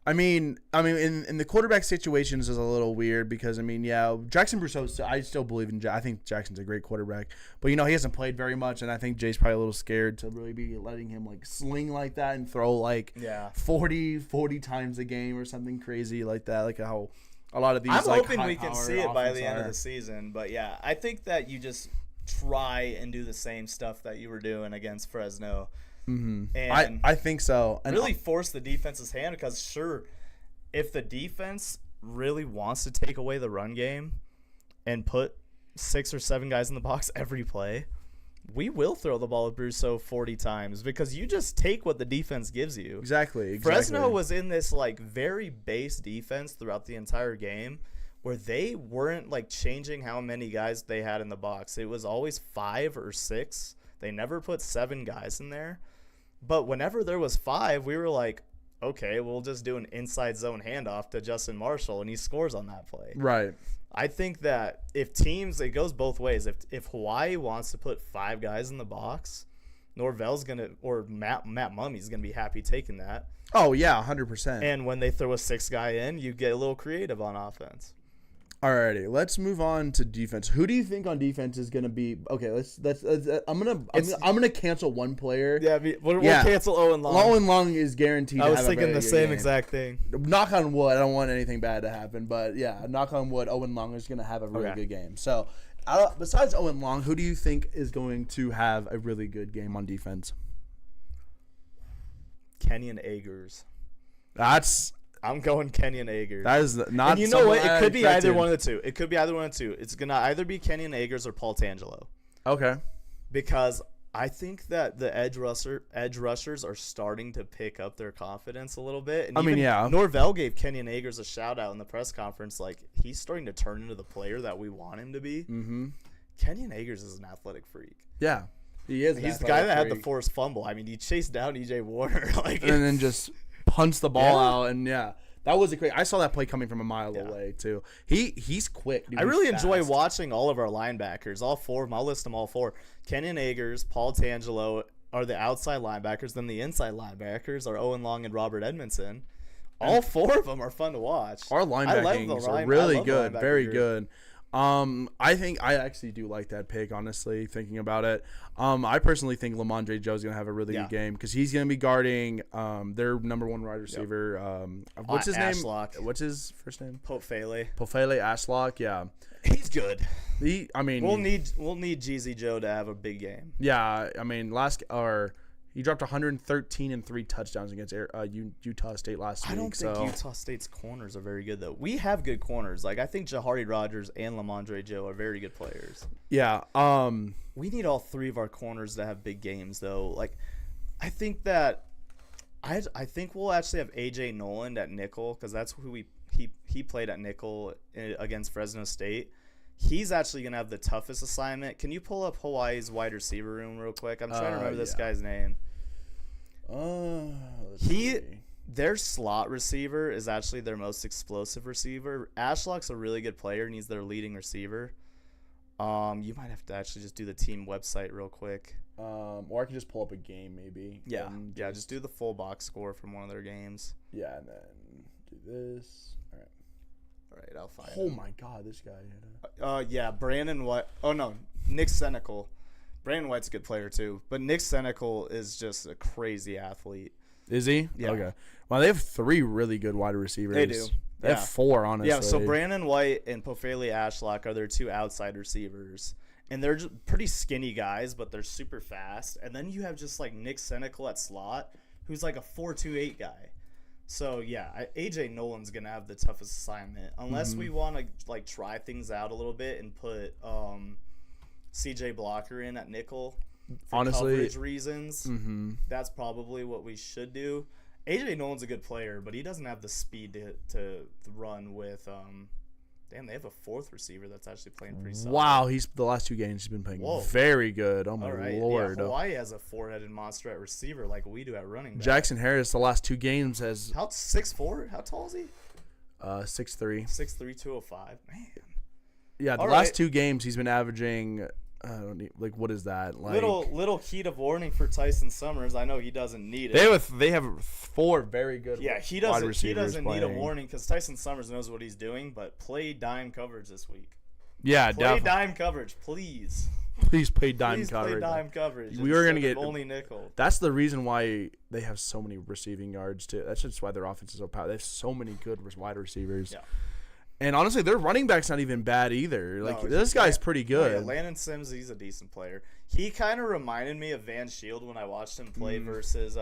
I mean, in the quarterback situations is a little weird because Jackson Brousseau. I still believe in. I think Jackson's a great quarterback, but he hasn't played very much, and I think Jay's probably a little scared to really be letting him like sling like that and throw like 40 times a game or something crazy like that. Like how a lot of these. I'm hoping we can see it by the end of the season, but yeah, I think that you just try and do the same stuff that you were doing against Fresno. And I think so. And really force the defense's hand, because sure, if the defense really wants to take away the run game and put 6 or 7 guys in the box every play, we will throw the ball at Brousseau 40 times, because you just take what the defense gives you. Exactly. Fresno was in this like very base defense throughout the entire game, where they weren't like changing how many guys they had in the box. It was always 5 or 6. They never put 7 guys in there. But whenever there was 5, we were like, okay, we'll just do an inside zone handoff to Justin Marshall, and he scores on that play. Right. I think that if teams, it goes both ways. If Hawaii wants to put 5 guys in the box, Norvell's going to, or Matt Mummy's going to be happy taking that. Oh, yeah, 100%. And when they throw a 6th guy in, you get a little creative on offense. Alrighty, let's move on to defense. Who do you think on defense is gonna be? Okay, let's I'm gonna cancel one player. Yeah, we'll cancel Owen Long. Owen Long is guaranteed. I was to have thinking a the same game. Exact thing. Knock on wood. I don't want anything bad to happen, but yeah, knock on wood. Owen Long is gonna have a really good game. So, besides Owen Long, who do you think is going to have a really good game on defense? Kenyon Agers. I'm going Kenyon Agers. That is not. And you know what? It could be either one of the two. It's gonna either be Kenyon Agers or Paul Tangelo. Okay. Because I think that the edge rushers are starting to pick up their confidence a little bit. And Norvell gave Kenyon Agers a shout out in the press conference. Like, he's starting to turn into the player that we want him to be. Mm-hmm. Kenyon Agers is an athletic freak. Yeah. He is. He's the guy that had the forced fumble. I mean, he chased down EJ Warner, and then just punts the ball out, and that was a great. I saw that play coming from a mile away too. He's quick. Dude. I really enjoy watching all of our linebackers, all 4 of them. I'll list them all 4. Kenyon Agers, Paul Tangelo are the outside linebackers. Then the inside linebackers are Owen Long and Robert Edmondson. All 4 of them are fun to watch. Our linebackings are really good, very good. I actually do like that pick, honestly, thinking about it. I personally think Lamondre Joe's going to have a really good game because he's going to be guarding their number 1 wide receiver. What's his name? What's his first name? Pofele Ashlock, yeah. He's good. We'll need Jeezy Joe to have a big game. Yeah, I mean, he dropped 113 and 3 touchdowns against Utah State last week. I don't think Utah State's corners are very good, though. We have good corners. Like, I think Jahari Rogers and Lamondre Joe are very good players. Yeah. We need all 3 of our corners to have big games, though. Like, I think that I think we'll actually have A.J. Noland at nickel because that's who he played at nickel against Fresno State. He's actually going to have the toughest assignment. Can you pull up Hawaii's wide receiver room real quick? I'm trying to remember this guy's name. Their slot receiver is actually their most explosive receiver. Ashlock's a really good player, and he's their leading receiver. You might have to actually just do the team website real quick. Or I can just pull up a game maybe. Yeah, just do the full box score from one of their games. Yeah, and then do this. All right, I'll find him. My God, this guy. Yeah, Brandon White. Oh, no, Nick Senecal. Brandon White's a good player, too. But Nick Senecal is just a crazy athlete. Is he? Yeah. Okay. Well, they have 3 really good wide receivers. They do. They have 4, honestly. Yeah, so Brandon White and Pofele Ashlock are their 2 outside receivers. And they're just pretty skinny guys, but they're super fast. And then you have just, like, Nick Senecal at slot, who's like a 4.28 guy. So, yeah, A.J. Noland's going to have the toughest assignment. Unless we want to, like, try things out a little bit and put C.J. Blocker in at nickel for coverage reasons. That's probably what we should do. A.J. Noland's a good player, but he doesn't have the speed to run with damn, they have a 4th receiver that's actually playing pretty solid. Wow, the last 2 games he's been playing very good. Oh, my Lord. Yeah, Hawaii has a 4-headed monster at receiver like we do at running back. Jackson Harris, the last 2 gagames has... How 6'4"? How tall is he? 6'3". 6'3", 205. Man. Yeah, the last 2 games he's been averaging... what is that? Like little heat of warning for Tyson Summers. I know he doesn't need it. They have 4 very good. Yeah, he doesn't need a warning because Tyson Summers knows what he's doing. But play dime coverage this week. Yeah, play dime coverage, please. Please play dime coverage. Play dime coverage. We are gonna get only nickel. That's the reason why they have so many receiving yards too. That's just why their offense is so powerful. They have so many good wide receivers. Yeah. And honestly, their running back's not even bad either. Like this guy's pretty good. Yeah, Landon Sims, he's a decent player. He kind of reminded me of Van Shield when I watched him play versus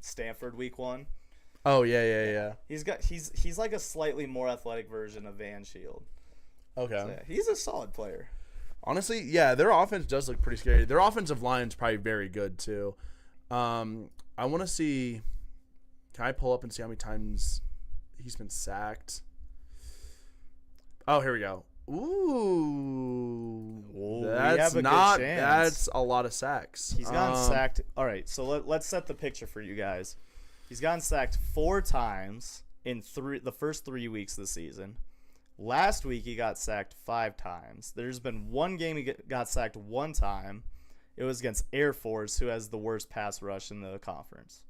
Stanford week 1. Oh yeah. He's like a slightly more athletic version of Van Shield. Okay. So, yeah, he's a solid player. Honestly, yeah, their offense does look pretty scary. Their offensive line's probably very good too. I want to see. Can I pull up and see how many times he's been sacked? Oh, here we go. Ooh, that's a lot of sacks. He's gotten sacked. All right, so let's set the picture for you guys. He's gotten sacked 4 times in the first 3 weeks of the season. Last week he got sacked 5 times. There's been 1 game he got sacked 1 time. It was against Air Force, who has the worst pass rush in the conference.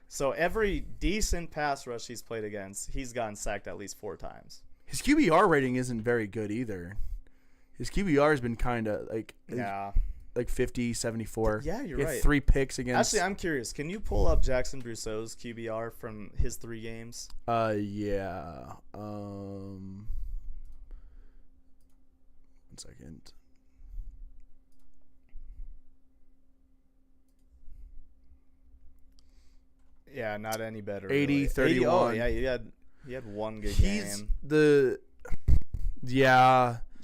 So every decent pass rush he's played against, he's gotten sacked at least 4 times. His QBR rating isn't very good either. His QBR has been kind of like 50, 74. Yeah, you're he right. had 3 picks against. Actually, I'm curious. Can you pull up Jackson Brousseau's QBR from his 3 games? Yeah. 1 second. Yeah, not any better. 80, really. 31. Oh, yeah, he had 1 good game.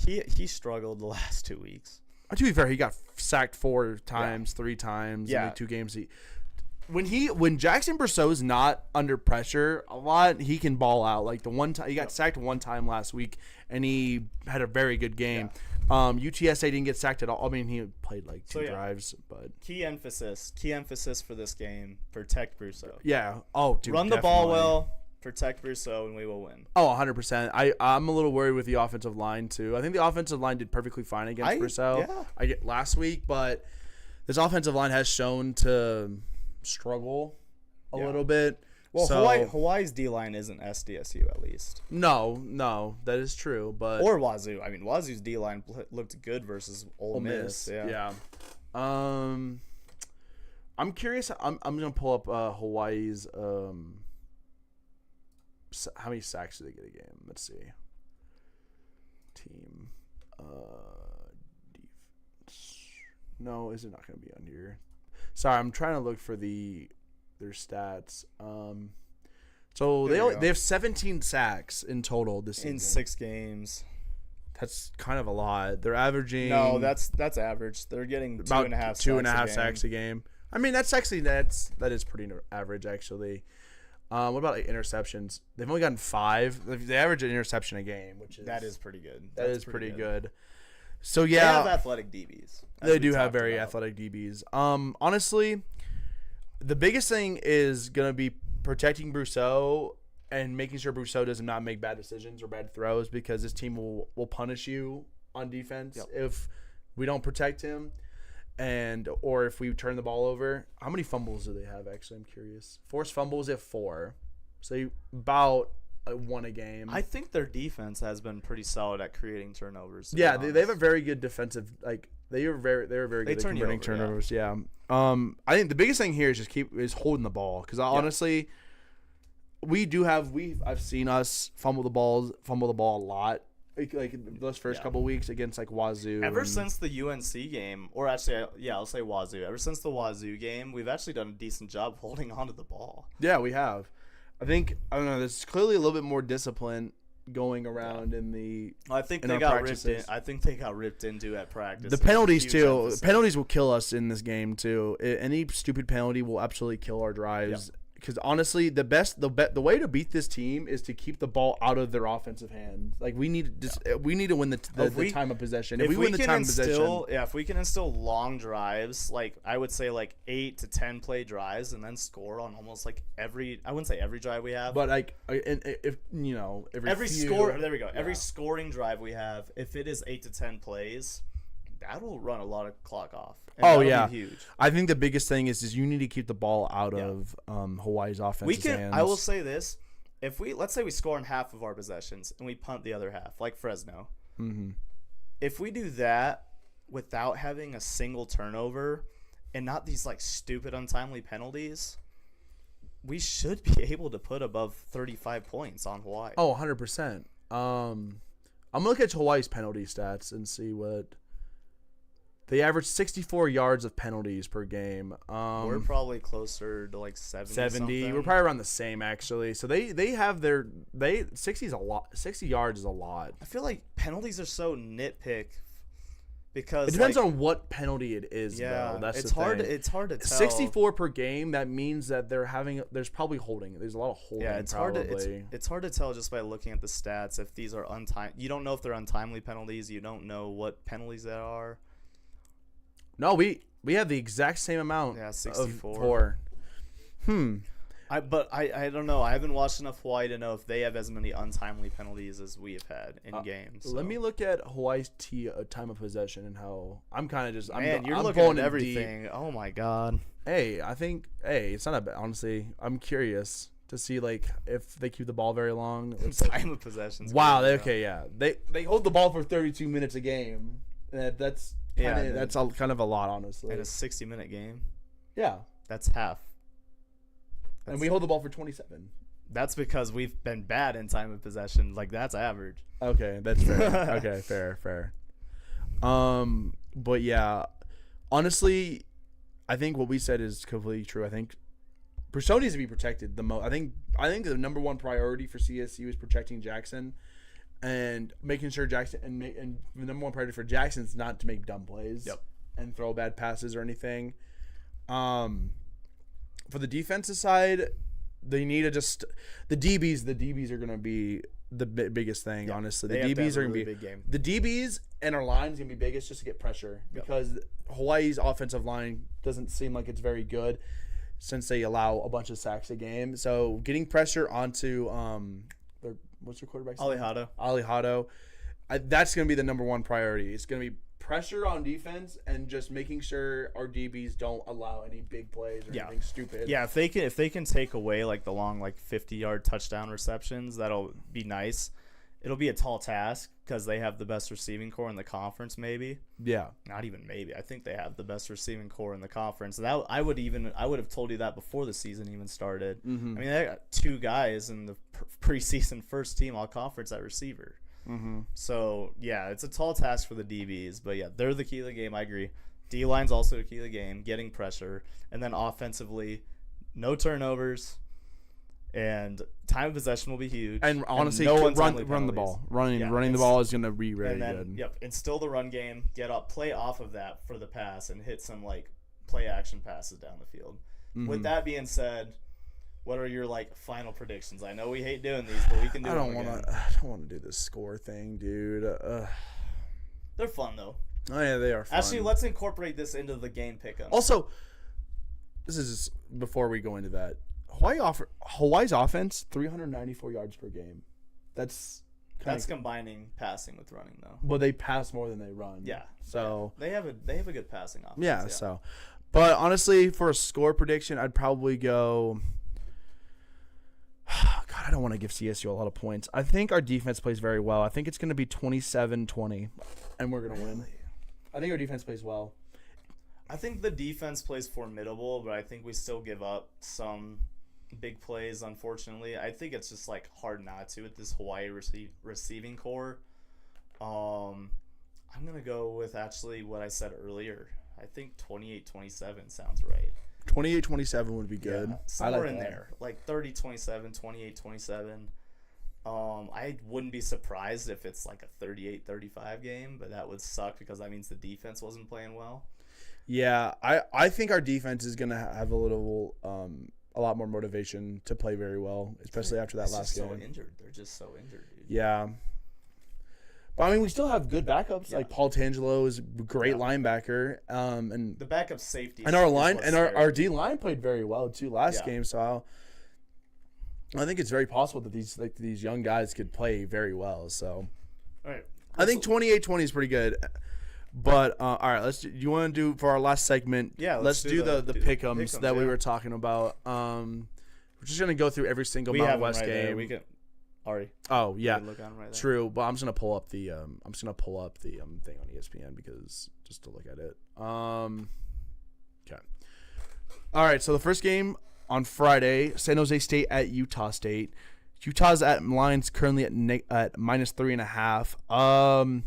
He struggled the last 2 weeks. To be fair, he got sacked 4 times, 3 times in the 2 games. When Jackson Brousseau's not under pressure a lot, he can ball out. Like the one time he got sacked 1 time last week, and he had a very good game. UTSA didn't get sacked at all. I mean, he played like 2 drives, but key emphasis for this game: protect Brousseau. Yeah. Oh, dude, run the ball well. Protect Brousseau, and we will win. Oh, 100%. I'm a little worried with the offensive line, too. I think the offensive line did perfectly fine against Brousseau last week, but this offensive line has shown to struggle a little bit. Well, So, Hawaii's D-line isn't SDSU at least. No, that is true. But Or Wazoo. I mean, Wazoo's D-line looked good versus Ole Miss. Yeah. I'm curious. I'm gonna pull up Hawaii's. How many sacks do they get a game? Let's see. Team. Defense. No, is it not gonna be on here? Sorry, I'm trying to look for their stats. So they have 17 sacks in total this season. In 6 games. That's kind of a lot. They're averaging. No, that's average. They're getting about 2.5 sacks a game. I mean, that is pretty average actually. What about interceptions? They've only gotten 5. They average an interception a game, that is pretty good. That is pretty good. So yeah, they have athletic DBs. They do have very athletic DBs. Honestly, the biggest thing is gonna be protecting Brousseau and making sure Brousseau does not make bad decisions or bad throws, because this team will punish you on defense if we don't protect him, or if we turn the ball over. How many fumbles do they have? Actually, I'm curious. Forced fumbles, they have 4, so about 1 a game. I think their defense has been pretty solid at creating turnovers. Yeah, they have a very good defensive. Like they're very good at converting turnovers. Yeah. I think the biggest thing here is is holding the ball, because honestly, I've seen us fumble the ball a lot. Like those first couple weeks against like Wazoo. Ever since the UNC game, or actually, I'll say Wazoo. Ever since the Wazoo game, we've actually done a decent job holding onto the ball. Yeah, we have. I don't know. There's clearly a little bit more discipline going around in the. I think they got ripped in. I think they got ripped into at practice. The penalties too. Penalties will kill us in this game too. Any stupid penalty will absolutely kill our drives. Yep. Because honestly, the way to beat this team is to keep the ball out of their offensive hands. Like we need to win the time of possession. If we win the time of possession, if we can instill long drives, like I would say like 8 to 10 play drives, and then score on almost like I wouldn't say every drive we have, but like if you know every scoring drive we have, if it is 8 to 10 plays, that'll run a lot of clock off. Oh yeah, huge. I think the biggest thing is you need to keep the ball out of Hawaii's offensive hands. I will say this: if let's say we score in half of our possessions and we punt the other half, like Fresno, if we do that without having a single turnover and not these like stupid untimely penalties, we should be able to put above 35 points on Hawaii. Oh, 100%. I'm gonna look at Hawaii's penalty stats and see what. They average 64 yards of penalties per game. We're probably closer to like 70. We're probably around the same actually. So they have 60 is a lot. 60 yards is a lot. I feel like penalties are so nitpick because it depends on what penalty it is. Yeah, though. That's it's the hard. thing. It's hard to tell. 64 per game. That means that there's probably holding. There's a lot of holding. Yeah, it's hard to tell just by looking at the stats if these are untimely. You don't know if they're untimely penalties. You don't know what penalties that are. No, we have the exact same amount. Yeah, 64. But I don't know. I haven't watched enough Hawaii to know if they have as many untimely penalties as we have had in games. So. Let me look at Hawaii's time of possession and how I'm kind of just. You're I'm looking at everything. Oh my god. Hey, it's not a. Honestly, I'm curious to see like if they keep the ball very long. Time of possession. Wow. They hold the ball for 32 minutes a game. That's. That's kind of a lot, honestly. In a 60-minute game? Yeah. That's half. And we hold the ball for 27. That's because we've been bad in time of possession. Like, that's average. Okay, that's fair. Okay, fair. But yeah, honestly, I think what we said is completely true. I think Brousseau needs to be protected the most. I think the number one priority for CSU is protecting Jackson. And making sure Jackson and the number one priority for Jackson is not to make dumb plays and throw bad passes or anything. For the defensive side, they need to just the DBs are going to be the biggest thing. Honestly, the DBs are going to be big game. The DBs and our line is going to be biggest just to get pressure because Hawaii's offensive line doesn't seem like it's very good since they allow a bunch of sacks a game. So getting pressure onto what's your quarterback's name? Alihado. That's going to be the number one priority. It's going to be pressure on defense and just making sure our DBs don't allow any big plays or anything stupid. Yeah, if they can take away like the long 50-yard touchdown receptions, that'll be nice. It'll be a tall task because they have the best receiving core in the conference, maybe. Yeah. Not even maybe. I think they have the best receiving core in the conference. That I would have told you that before the season even started. Mm-hmm. I mean, they got 2 guys in the preseason first team all conference at receiver. Mm-hmm. So, yeah, it's a tall task for the DBs. But, yeah, they're the key of the game. I agree. D-line's also the key of the game, getting pressure. And then offensively, no turnovers. And time of possession will be huge. And honestly, and run the ball. Running the ball is going to be really good. Yep, instill the run game, play off of that for the pass, and hit some play action passes down the field. Mm-hmm. With that being said, what are your final predictions? I know we hate doing these, but we can do I them don't want to do this score thing, dude. They're fun though. Oh yeah, they are fun. Actually, let's incorporate this into the game pick'em. Also, this is just before we go into that. Hawaii's offense 394 yards per game. That's combining passing with running though. Well, they pass more than they run. Yeah. So they have a good passing offense. Yeah. So, but honestly, for a score prediction, I'd probably go. God, I don't want to give CSU a lot of points. I think our defense plays very well. I think it's going to be 27-20, and we're going to win. I think our defense plays well. I think the defense plays formidable, but I think we still give up some big plays, unfortunately. I think it's just hard not to with this Hawaii receiving core. I'm going to go with actually what I said earlier. I think 28-27 sounds right. 28-27 would be good. Yeah, somewhere in there. 30-27, 28-27. I wouldn't be surprised if it's a 38-35 game, but that would suck because that means the defense wasn't playing well. Yeah, I think our defense is going to have a lot more motivation to play very well, especially after that last game. They're just so injured, dude. Yeah. But, I mean, we still have good backups. Yeah. Paul Tangelo is a great linebacker. And the backup safety. And our D line played very well, too, last game. So I think it's very possible that these young guys could play very well. So all right. I think 28-20 is pretty good. But all right, you want to do for our last segment? Yeah, let's do the pick'ems that we were talking about. We're just gonna go through every single Mountain West game. There. We can Ari. Oh yeah, look on right there. True. But I'm just gonna pull up the thing on ESPN because just to look at it. Okay. All right. So the first game on Friday, San Jose State at Utah State. Utah's at lines currently at -3.5.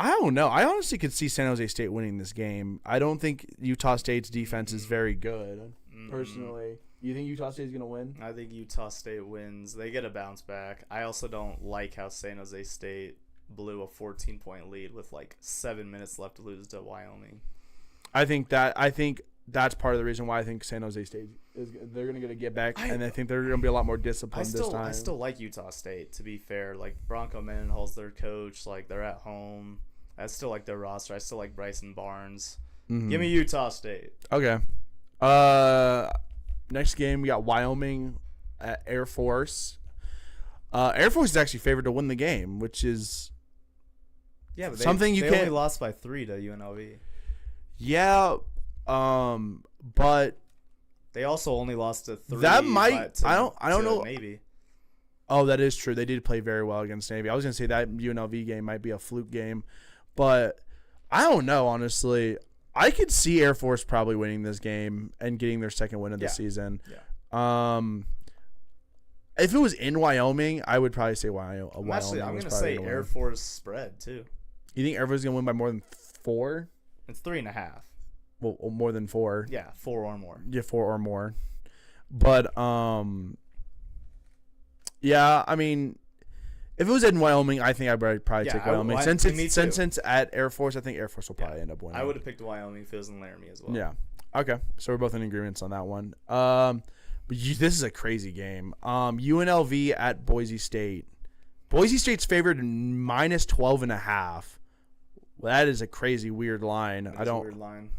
I don't know. I honestly could see San Jose State winning this game. I don't think Utah State's defense is very good, personally. You think Utah State's going to win? I think Utah State wins. They get a bounce back. I also don't like how San Jose State blew a 14-point lead with 7 minutes left to lose to Wyoming. I think that's part of the reason why I think San Jose State they're going to get back, and I think they're going to be a lot more disciplined this time. I still like Utah State, to be fair. Bronco Mendenhall's their coach. They're at home. I still like their roster. I still like Bryson Barnes. Mm-hmm. Give me Utah State. Okay. Next game, we got Wyoming at Air Force. Air Force is actually favored to win the game, which is but something they only lost by 3 to UNLV. Yeah, but they also only lost to 3. That might I don't know. Maybe. Oh, that is true. They did play very well against Navy. I was gonna say that UNLV game might be a fluke game, but I don't know. Honestly, I could see Air Force probably winning this game and getting their second win of the season. Yeah. If it was in Wyoming, I would probably say Wyoming. I'm gonna say Air Force spread too. You think Air Force is gonna win by more than 4? It's 3.5. Well, more than 4. Yeah, 4 or more. Yeah, 4 or more. But yeah, I mean, if it was in Wyoming, I think I'd probably take Wyoming. Since it's at Air Force, I think Air Force will probably end up winning. I would have picked Wyoming if it was in Laramie as well. Yeah. Okay. So we're both in agreement on that one. But this is a crazy game. UNLV at Boise State. Boise State's favored -12.5. Well, that is a crazy weird line. That's a weird line.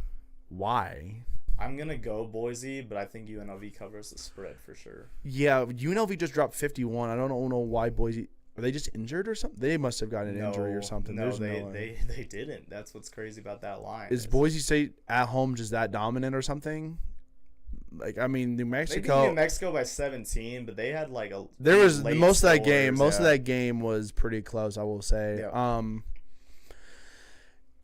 Why? I'm going to go Boise, but I think UNLV covers the spread for sure. Yeah, UNLV just dropped 51. I don't know why Boise – Are they just injured or something? They must have gotten an injury or something. No, There's they didn't. That's what's crazy about that line. Is Boise State at home just that dominant or something? Like, I mean, New Mexico. They beat New Mexico by 17, but they had like a. There was late most of that scores, game. Most of yeah. that game was pretty close, I will say. Yeah.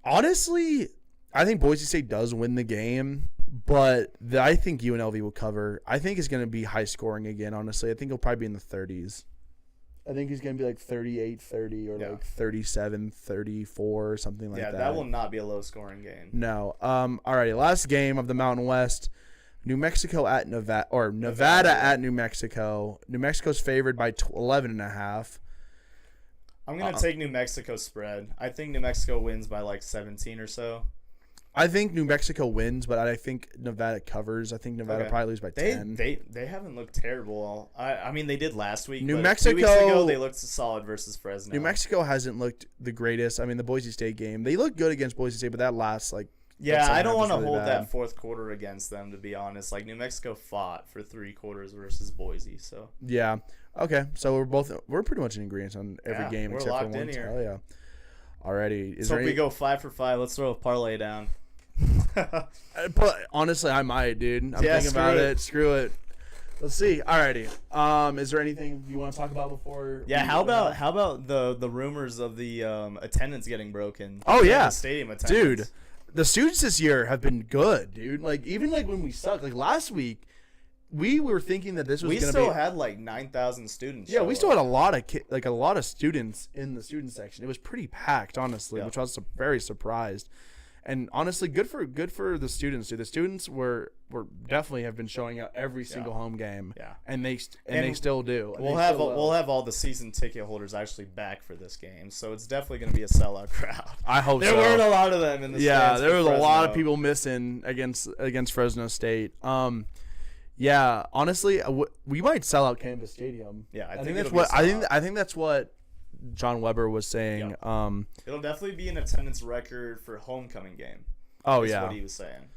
Honestly, I think Boise State does win the game, but I think UNLV will cover. I think it's going to be high scoring again, honestly. I think it'll probably be in the 30s. I think he's going to be like 38-30 or like 37-34 or something like that. Yeah, that will not be a low-scoring game. No. Alrighty, last game of the Mountain West. New Mexico at Nevada, or Nevada at New Mexico. New Mexico's favored by 11.5. I'm going to take New Mexico spread. I think New Mexico wins by like 17 or so. I think New Mexico wins, but I think Nevada covers. I think Nevada probably loses by 10. They haven't looked terrible. I mean, they did last week. New but Mexico, 2 weeks ago, they looked solid versus Fresno. New Mexico hasn't looked the greatest. I mean, the Boise State game, they looked good against Boise State, but that last yeah, I don't want to really hold bad. that fourth quarter against them, to be honest. Like, New Mexico fought for 3 quarters versus Boise, so. Yeah. Okay. So we're pretty much in agreement on every game we're except locked for one. in here. Hell yeah. Alrighty. So if we go 5 for 5, let's throw a parlay down. But honestly, I might, dude. I'm thinking about it. Screw it. Let's see. Alrighty. Is there anything you want to talk about before? Yeah. How about the rumors of the attendance getting broken? Oh yeah, the stadium attendance, dude. The students this year have been good, dude. Like even like when we sucked, like last week, we were thinking that this was. We gonna still be, had like 9,000 students. Yeah, we still had a lot of students in the student section. It was pretty packed, honestly, which I was very surprised. And honestly, good for the students, dude. The students were definitely have been showing up every single home game. Yeah. And they still do. We'll have all the season ticket holders actually back for this game, so it's definitely going to be a sellout crowd. I hope there weren't a lot of them in the stands. There was for a lot Fresno. of people missing against Fresno State. Yeah, honestly, we might sell out Canvas Stadium. Yeah, I think that's what I think that's what John Weber was saying. Yeah. It'll definitely be an attendance record for homecoming game. Oh is yeah, what he was saying.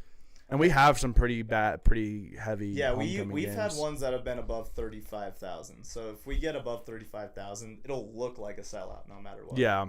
And we have some pretty heavy. Yeah, we've we've had ones that have been above 35,000. So if we get above 35,000, it'll look like a sellout no matter what. Yeah.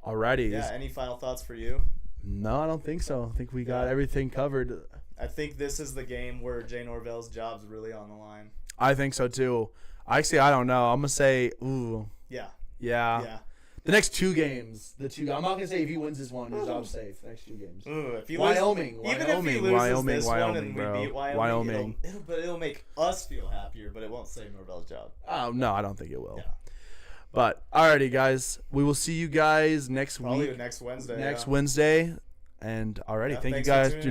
Alrighty. Yeah. Any final thoughts for you? No, I don't think so. I think we got everything covered. I think this is the game where Jay Norvell's job's really on the line. I think so too. Actually, I don't know. I'm gonna say, ooh. Yeah. Yeah. The next 2 games, I'm not gonna say if he wins this one, his job's safe. The next 2 games. Ooh, if he Wyoming, even if he loses this one and we bro. beat Wyoming, it'll make us feel happier, but it won't save Norvell's job. Oh no, I don't think it will. Yeah. But alrighty, guys, we will see you guys next Probably week. next Wednesday. Next Wednesday, and alrighty, thank you thanks for guys. tuning in.